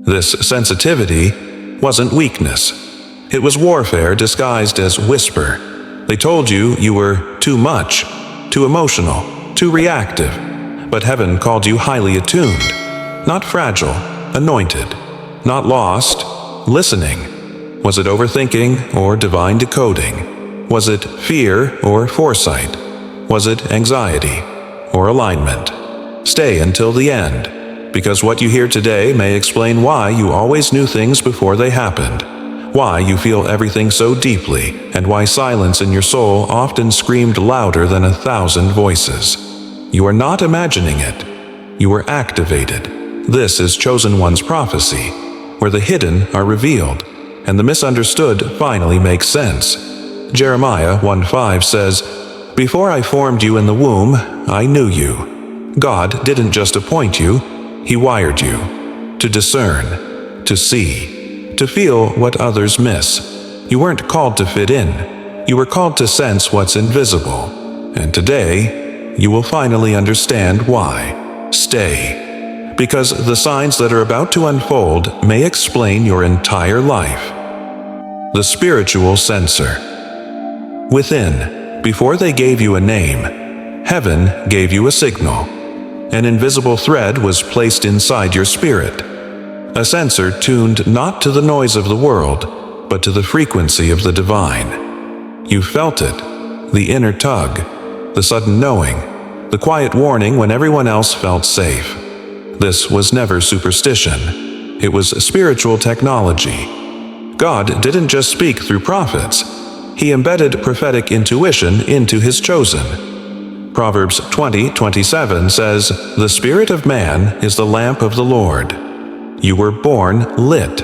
This sensitivity wasn't weakness. It was warfare disguised as whisper. They told you you were too much, too emotional, too reactive. But heaven called you highly attuned, not fragile, anointed, not lost, listening. Was it overthinking or divine decoding? Was it fear or foresight? Was it anxiety or alignment? Stay until the end, because what you hear today may explain why you always knew things before they happened, why you feel everything so deeply, and why silence in your soul often screamed louder than 1,000 voices. You are not imagining it. You are activated. This is Chosen One's prophecy, where the hidden are revealed, and the misunderstood finally make sense. Jeremiah 1:5 says, "Before I formed you in the womb, I knew you." God didn't just appoint you, He wired you to discern, to see, to feel what others miss. You weren't called to fit in. You were called to sense what's invisible. And today, you will finally understand why. Stay, because the signs that are about to unfold may explain your entire life. The spiritual censor. Within, before they gave you a name, heaven gave you a signal. An invisible thread was placed inside your spirit. A sensor tuned not to the noise of the world, but to the frequency of the divine. You felt it, the inner tug, the sudden knowing, the quiet warning when everyone else felt safe. This was never superstition. It was spiritual technology. God didn't just speak through prophets. He embedded prophetic intuition into His chosen. Proverbs 20:27 says, "The spirit of man is the lamp of the Lord." You were born lit.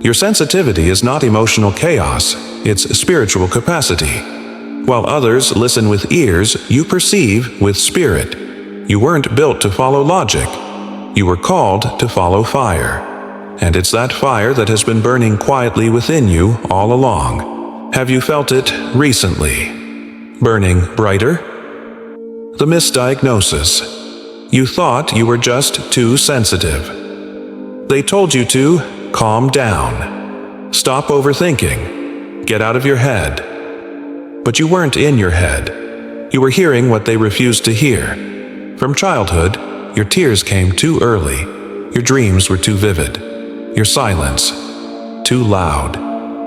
Your sensitivity is not emotional chaos, it's spiritual capacity. While others listen with ears, you perceive with spirit. You weren't built to follow logic. You were called to follow fire. And it's that fire that has been burning quietly within you all along. Have you felt it recently? Burning brighter? The misdiagnosis. You thought you were just too sensitive. They told you to calm down. Stop overthinking. Get out of your head. But you weren't in your head. You were hearing what they refused to hear. From childhood, your tears came too early. Your dreams were too vivid. Your silence, too loud.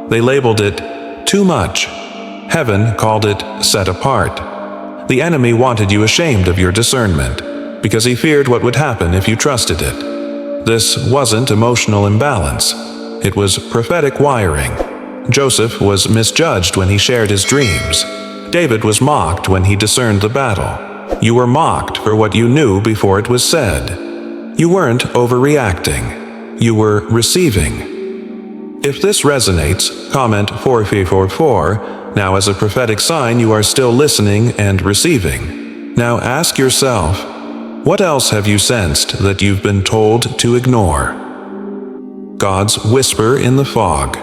They labeled it too much. Heaven called it set apart. The enemy wanted you ashamed of your discernment, because he feared what would happen if you trusted it. This wasn't emotional imbalance. It was prophetic wiring. Joseph was misjudged when he shared his dreams. David was mocked when he discerned the battle. You were mocked for what you knew before it was said. You weren't overreacting. You were receiving. If this resonates, comment 4444. Now, as a prophetic sign, you are still listening and receiving. Now ask yourself, what else have you sensed that you've been told to ignore? God's whisper in the fog.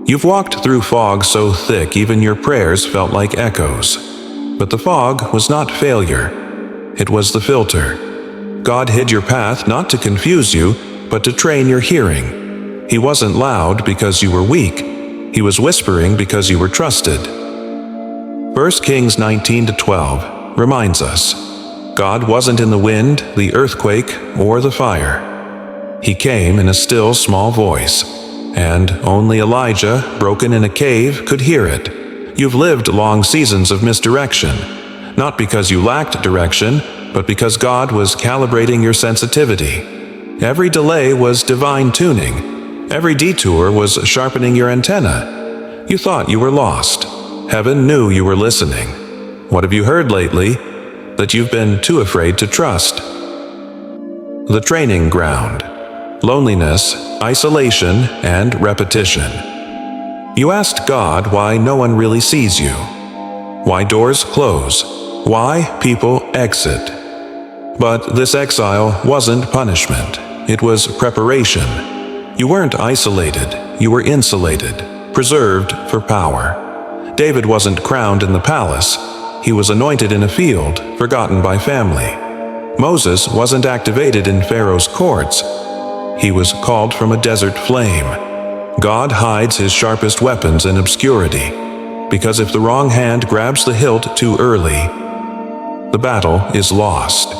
You've walked through fog so thick even your prayers felt like echoes. But the fog was not failure. It was the filter. God hid your path not to confuse you, but to train your hearing. He wasn't loud because you were weak. He was whispering because you were trusted. 1 Kings 19:12 reminds us, God wasn't in the wind, the earthquake, or the fire. He came in a still small voice, and only Elijah, broken in a cave, could hear it. You've lived long seasons of misdirection, not because you lacked direction, but because God was calibrating your sensitivity. Every delay was divine tuning. Every detour was sharpening your antenna. You thought you were lost. Heaven knew you were listening. What have you heard lately that you've been too afraid to trust? The training ground. Loneliness, isolation, and repetition. You asked God why no one really sees you. Why doors close. Why people exit. But this exile wasn't punishment. It was preparation. You weren't isolated, you were insulated, preserved for power. David wasn't crowned in the palace. He was anointed in a field, forgotten by family. Moses wasn't activated in Pharaoh's courts. He was called from a desert flame. God hides his sharpest weapons in obscurity, because if the wrong hand grabs the hilt too early, the battle is lost.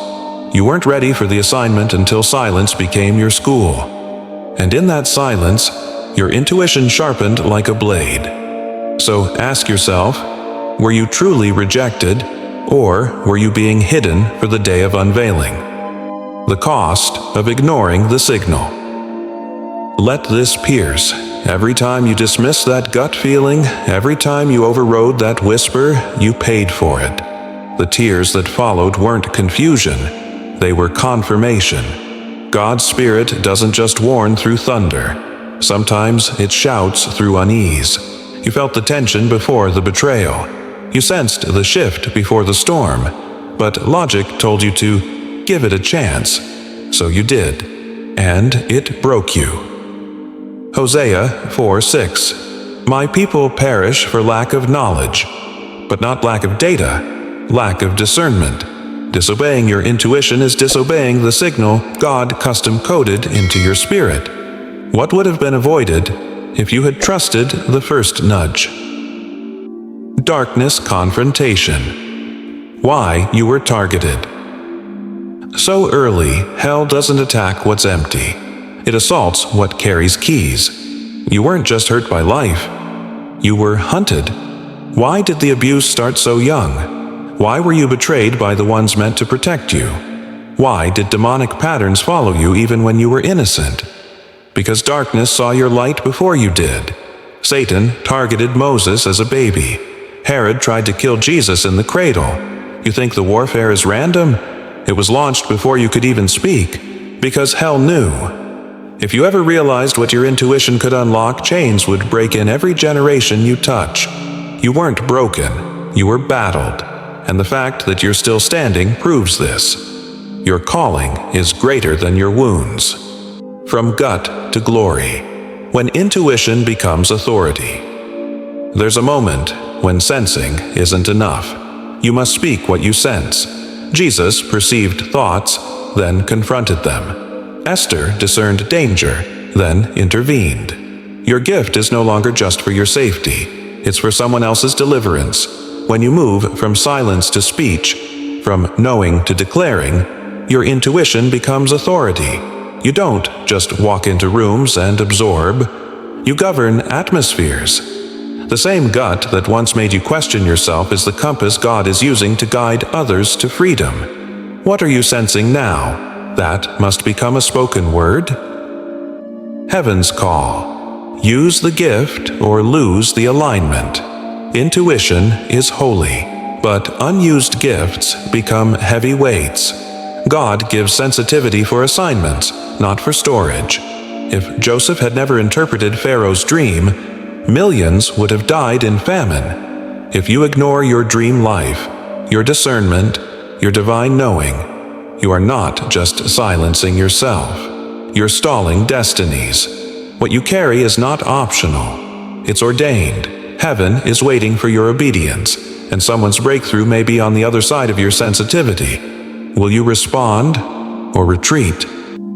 You weren't ready for the assignment until silence became your school. And in that silence, your intuition sharpened like a blade. So ask yourself, were you truly rejected, or were you being hidden for the day of unveiling? The cost of ignoring the signal. Let this pierce. Every time you dismissed that gut feeling, every time you overrode that whisper, you paid for it. The tears that followed weren't confusion, they were confirmation. God's Spirit doesn't just warn through thunder. Sometimes it shouts through unease. You felt the tension before the betrayal. You sensed the shift before the storm. But logic told you to give it a chance. So you did. And it broke you. Hosea 4:6. My people perish for lack of knowledge, but not lack of data, lack of discernment. Disobeying your intuition is disobeying the signal God custom-coded into your spirit. What would have been avoided if you had trusted the first nudge? Darkness confrontation. Why you were targeted. So early, hell doesn't attack what's empty. It assaults what carries keys. You weren't just hurt by life. You were hunted. Why did the abuse start so young? Why were you betrayed by the ones meant to protect you? Why did demonic patterns follow you even when you were innocent? Because darkness saw your light before you did. Satan targeted Moses as a baby. Herod tried to kill Jesus in the cradle. You think the warfare is random? It was launched before you could even speak, because hell knew. If you ever realized what your intuition could unlock, chains would break in every generation you touch. You weren't broken, you were battled, and the fact that you're still standing proves this. Your calling is greater than your wounds. From gut to glory, when intuition becomes authority. There's a moment when sensing isn't enough. You must speak what you sense. Jesus perceived thoughts, then confronted them. Esther discerned danger, then intervened. Your gift is no longer just for your safety. It's for someone else's deliverance. When you move from silence to speech, from knowing to declaring, your intuition becomes authority. You don't just walk into rooms and absorb. You govern atmospheres. The same gut that once made you question yourself is the compass God is using to guide others to freedom. What are you sensing now? That must become a spoken word. Heaven's call. Use the gift or lose the alignment. Intuition is holy, but unused gifts become heavy weights. God gives sensitivity for assignments, not for storage. If Joseph had never interpreted Pharaoh's dream, millions would have died in famine. If you ignore your dream life, your discernment, your divine knowing, you are not just silencing yourself. You're stalling destinies. What you carry is not optional. It's ordained. Heaven is waiting for your obedience, and someone's breakthrough may be on the other side of your sensitivity. Will you respond or retreat?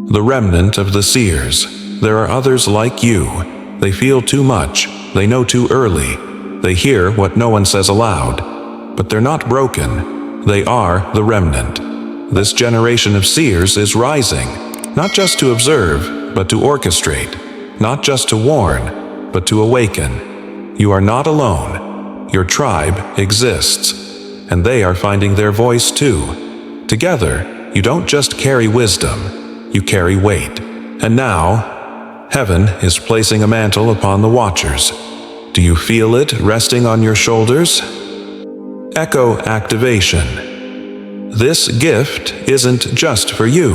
The remnant of the seers. There are others like you. They feel too much. They know too early. They hear what no one says aloud. But they're not broken. They are the remnant. This generation of seers is rising, not just to observe, but to orchestrate, not just to warn, but to awaken. You are not alone. Your tribe exists, and they are finding their voice too. Together, you don't just carry wisdom, you carry weight. And now, heaven is placing a mantle upon the watchers. Do you feel it resting on your shoulders? Echo activation. This gift isn't just for you.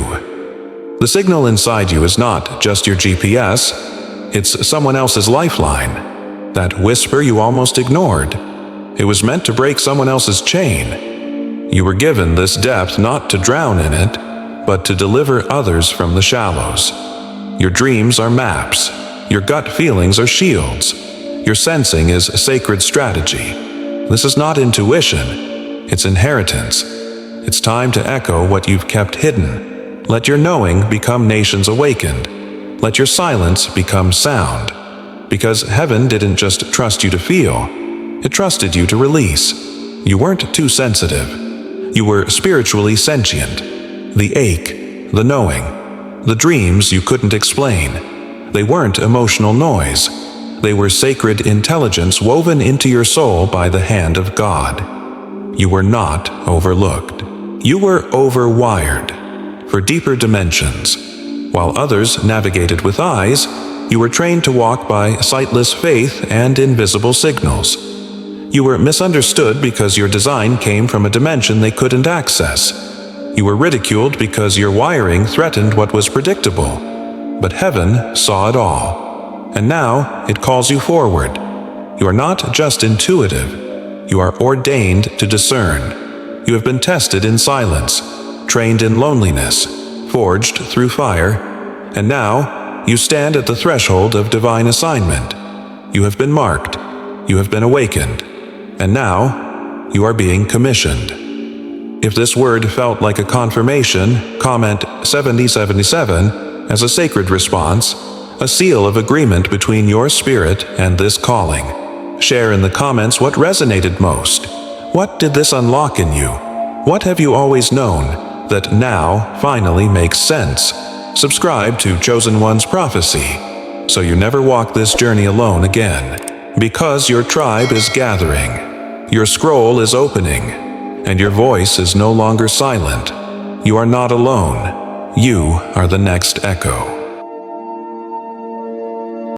The signal inside you is not just your GPS, it's someone else's lifeline. That whisper you almost ignored. It was meant to break someone else's chain. You were given this depth not to drown in it, but to deliver others from the shallows. Your dreams are maps. Your gut feelings are shields. Your sensing is sacred strategy. This is not intuition, it's inheritance. It's time to echo what you've kept hidden. Let your knowing become nations awakened. let your silence become sound. Because heaven didn't just trust you to feel, it trusted you to release. You weren't too sensitive. You were spiritually sentient. The ache, the knowing, the dreams you couldn't explain. They weren't emotional noise. They were sacred intelligence woven into your soul by the hand of God. You were not overlooked. You were overwired for deeper dimensions. While others navigated with eyes, you were trained to walk by sightless faith and invisible signals. You were misunderstood because your design came from a dimension they couldn't access. You were ridiculed because your wiring threatened what was predictable. But heaven saw it all. And now it calls you forward. You are not just intuitive. You are ordained to discern. You have been tested in silence, trained in loneliness, forged through fire, and now you stand at the threshold of divine assignment. You have been marked. You have been awakened. And now you are being commissioned. If this word felt like a confirmation, comment 7077 as a sacred response, a seal of agreement between your spirit and this calling. Share in the comments what resonated most. What did this unlock in you? What have you always known that now finally makes sense? Subscribe to Chosen One's Prophecy so you never walk this journey alone again. Because your tribe is gathering, your scroll is opening, and your voice is no longer silent. You are not alone. You are the next echo.